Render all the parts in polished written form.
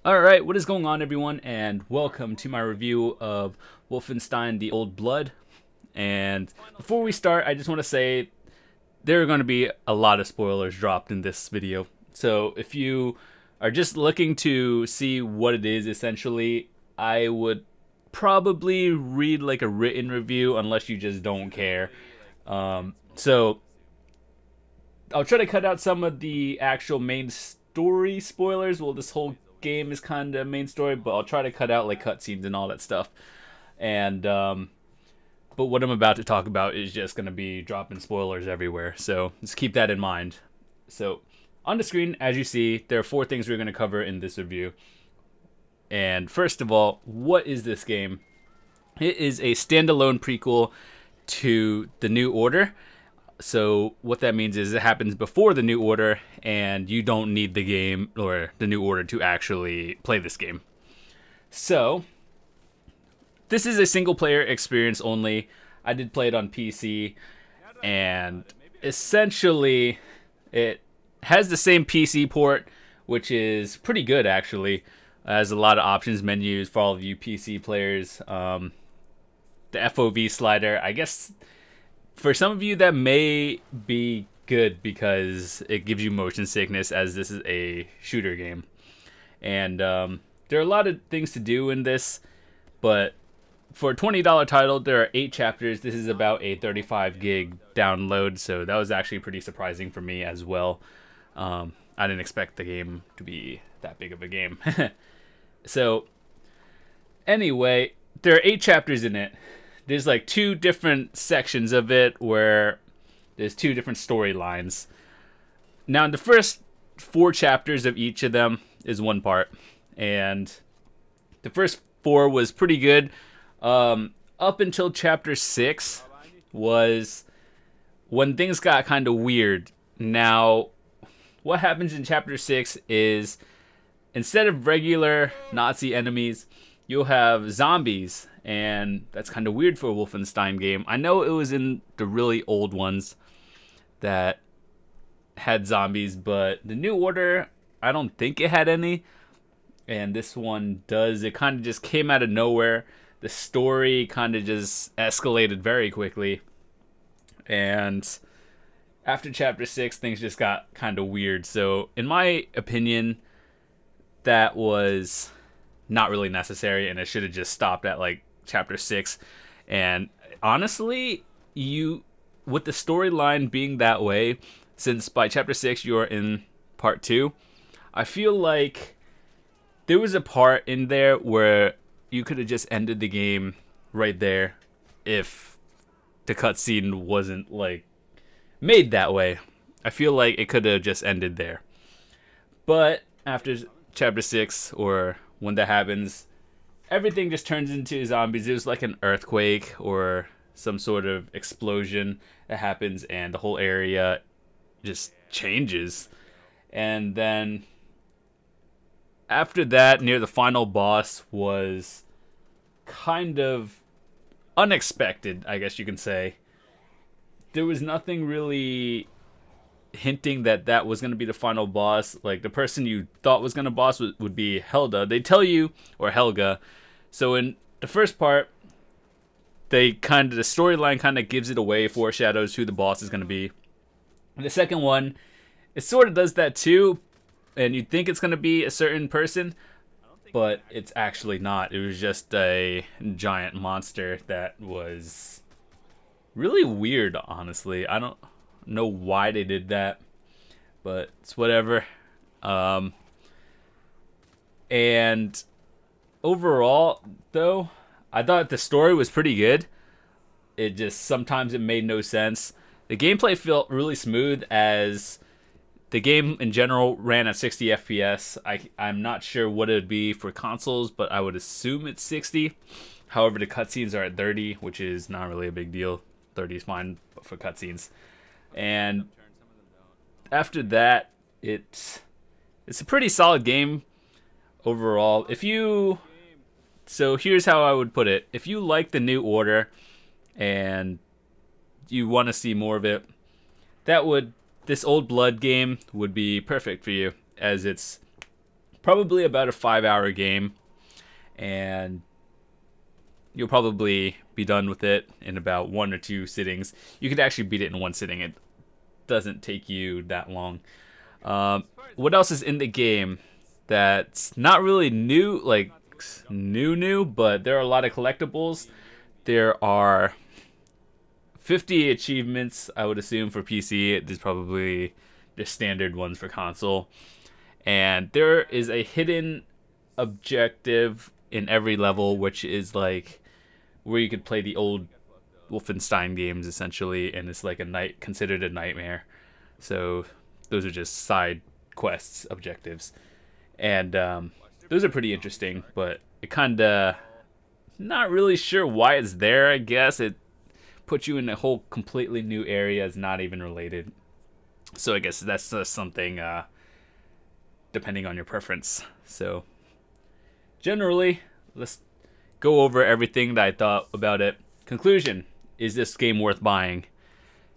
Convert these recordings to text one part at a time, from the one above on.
Alright, what is going on everyone, and welcome to my review of Wolfenstein The Old Blood. And before we start, I just want to say there are going to be a lot of spoilers dropped in this video. So if you are just looking to see what it is, essentially, I would probably read like a written review unless you just don't care. So I'll try to cut out some of the actual main story spoilers. Well, this whole game is kind of main story, but I'll try to cut out like cutscenes and all that stuff. And but what I'm about to talk about is just going to be dropping spoilers everywhere, so just keep that in mind. So on the screen, as you see, there are 4 things we're going to cover in this review. And first of all, what is this game? It is a standalone prequel to The New Order. So what that means is it happens before the New Order, and you don't need the game or the New Order to actually play this game. So this is a single player experience only. I did play it on PC, and essentially it has the same PC port, which is pretty good actually. It has a lot of options, menus for all of you PC players. The FOV slider, I guess for some of you that may be good because it gives you motion sickness, as this is a shooter game. And there are a lot of things to do in this, but for a $20 title, there are 8 chapters. This is about a 35 gig download, so that was actually pretty surprising for me as well. I didn't expect the game to be that big of a game. So anyway, there are 8 chapters in it. There's like 2 different sections of it where there's 2 different storylines. Now, in the first 4 chapters of each of them is one part, and the first 4 was pretty good. Up until chapter 6 was when things got kind of weird. Now, what happens in chapter 6 is instead of regular Nazi enemies, you'll have zombies, and that's kind of weird for a Wolfenstein game. I know it was in the really old ones that had zombies, but the New Order, I don't think it had any, and this one does. It kind of just came out of nowhere. The story kind of just escalated very quickly, and after chapter 6, things just got kind of weird. So in my opinion, that was not really necessary, and it should have just stopped at like chapter 6. And honestly, with the storyline being that way, since by chapter 6 you're in part 2, I feel like there was a part in there where you could have just ended the game right there if the cutscene wasn't like made that way. I feel like it could have just ended there. But after chapter 6, or when that happens, everything just turns into zombies. There's like an earthquake or some sort of explosion that happens, and the whole area just changes. And then after that, near the final boss, was kind of unexpected, I guess you can say. There was nothing really hinting that that was going to be the final boss. Like, the person you thought was going to boss would be Helda. They tell you, or Helga. So in the first part, the storyline kind of gives it away, foreshadows who the boss is going to be. In the second one, it sort of does that too, and you'd think it's going to be a certain person, but it's actually not. It was just a giant monster that was really weird, honestly. I don't know why they did that, but it's whatever. And overall, though, I thought the story was pretty good. It just, sometimes it made no sense. The gameplay felt really smooth, as the game in general ran at 60 FPS. I'm not sure what it would be for consoles, but I would assume it's 60. However, the cutscenes are at 30, which is not really a big deal. 30 is fine for cutscenes. And after that, it's a pretty solid game overall. So here's how I would put it. If you like the New Order and you want to see more of it, this Old Blood game would be perfect for you, as it's probably about a 5-hour game, and you'll probably be done with it in about 1 or 2 sittings. You could actually beat it in 1 sitting. It doesn't take you that long. What else is in the game that's not really new, like new, but there are a lot of collectibles. There are 50 achievements, I would assume, for PC. There's probably the standard ones for console. And there is a hidden objective in every level, which is like where you could play the old Wolfenstein games, essentially, and it's like considered a nightmare. So those are just side quests, objectives. And those are pretty interesting, but it kind of not really sure why it's there, I guess. It puts you in a whole completely new area. It's not even related. So I guess that's just something depending on your preference. So generally, let's go over everything that I thought about it. Conclusion: is this game worth buying?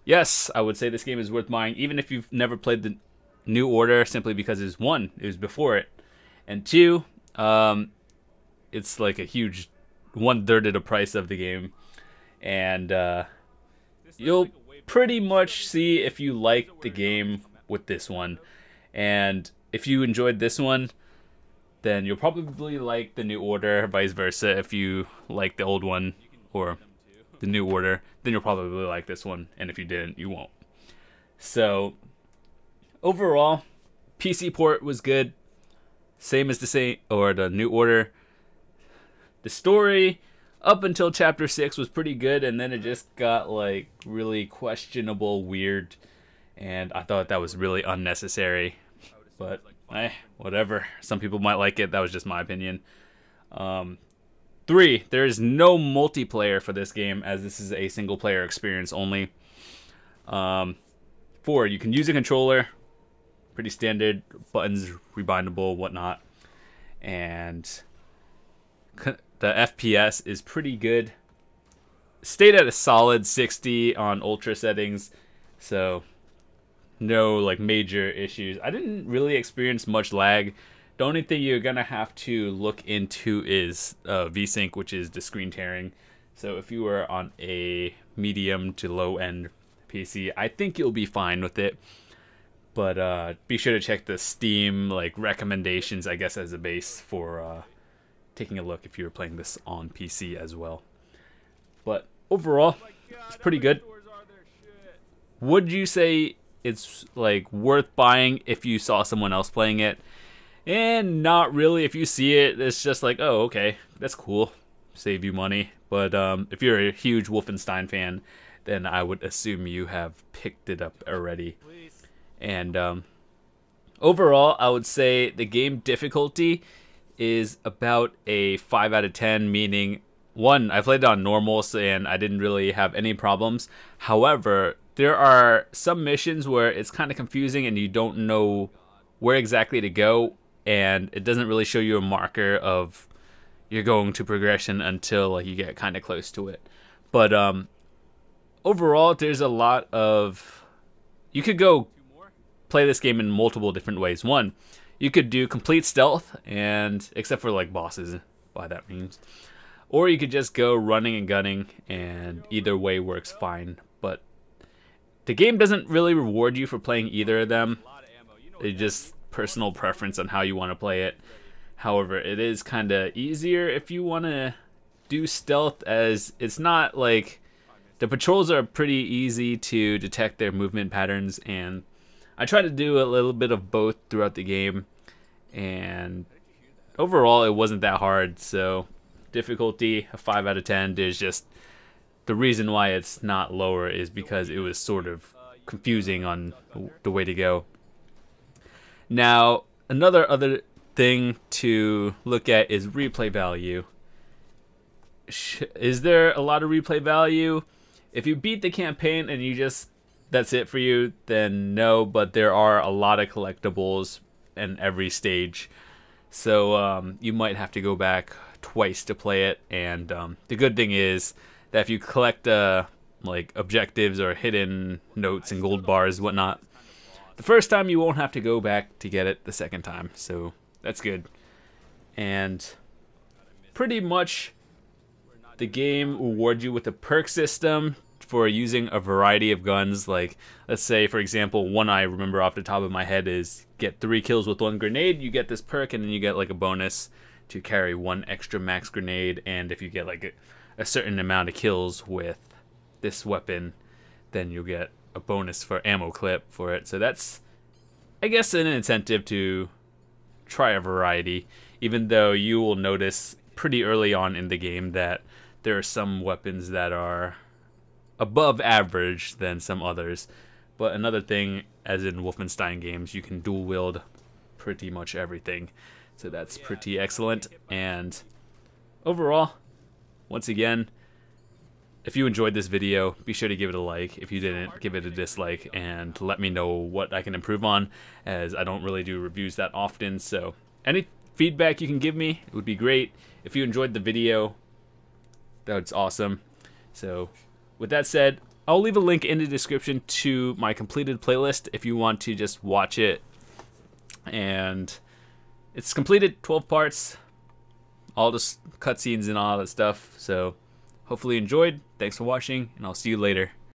Yes, I would say this game is worth buying, even if you've never played the New Order, simply because it was before it, and 2, it's like a huge 1/3 of the price of the game, and you'll pretty much see if you like the game with this one. And if you enjoyed this one, then you'll probably like the New Order, vice versa. If you like the old one or the New Order, then you'll probably like this one, and if you didn't, you won't. So overall, PC port was good, same as the New Order. The story up until chapter 6 was pretty good, and then it just got like really questionable, weird, and I thought that was really unnecessary. But whatever. Some people might like it. That was just my opinion. 3, there is no multiplayer for this game, as this is a single player experience only. 4, you can use a controller. Pretty standard. Buttons, rebindable, whatnot. And the FPS is pretty good. Stayed at a solid 60 on ultra settings. So no like major issues. I didn't really experience much lag. The only thing you're gonna have to look into is VSync, which is the screen tearing. So if you were on a medium to low end PC, I think you'll be fine with it. But be sure to check the Steam like recommendations, I guess, as a base for taking a look if you're playing this on PC as well. But overall, it's pretty good. Would you say it's like worth buying if you saw someone else playing it? And not really. If you see it, it's just like, oh, okay, that's cool, save you money. But if you're a huge Wolfenstein fan, then I would assume you have picked it up already. And overall, I would say the game difficulty is about a 5 out of 10, meaning 1, I played it on normal and I didn't really have any problems. However, there are some missions where it's kind of confusing and you don't know where exactly to go, and it doesn't really show you a marker of you're going to progression until like you get kind of close to it. But overall, there's a lot of, you could go play this game in multiple different ways. 1, you could do complete stealth, and except for like bosses, by that means, or you could just go running and gunning, and either way works fine. But the game doesn't really reward you for playing either of them. It's just personal preference on how you want to play it. However, it is kind of easier if you want to do stealth, as it's not like the patrols are pretty easy to detect their movement patterns, and I try to do a little bit of both throughout the game, and overall it wasn't that hard. So difficulty, a 5 out of 10. There's just, the reason why it's not lower is because it was sort of confusing on the way to go. Now, other thing to look at is replay value. Is there a lot of replay value? If you beat the campaign and you just, that's it for you, then no, but there are a lot of collectibles in every stage. So you might have to go back twice to play it, and the good thing is that if you collect like objectives or hidden notes and gold bars, whatnot, the first time you won't have to go back to get it the second time. So that's good. And pretty much the game rewards you with a perk system for using a variety of guns. Like, let's say, for example, one I remember off the top of my head is get 3 kills with 1 grenade. You get this perk, and then you get like a bonus to carry 1 extra max grenade. And if you get like a certain amount of kills with this weapon, then you'll get a bonus for ammo clip for it. So that's, I guess, an incentive to try a variety, even though you will notice pretty early on in the game that there are some weapons that are above average than some others. But another thing, as in Wolfenstein games, you can dual wield pretty much everything, so that's pretty excellent. And overall, once again, if you enjoyed this video, be sure to give it a like. If you didn't, give it a dislike, and let me know what I can improve on, as I don't really do reviews that often. So any feedback you can give me, it would be great. If you enjoyed the video, that's awesome. So with that said, I'll leave a link in the description to my completed playlist if you want to just watch it. And it's completed, 12 parts, all the cutscenes and all that stuff. So hopefully you enjoyed. Thanks for watching, and I'll see you later.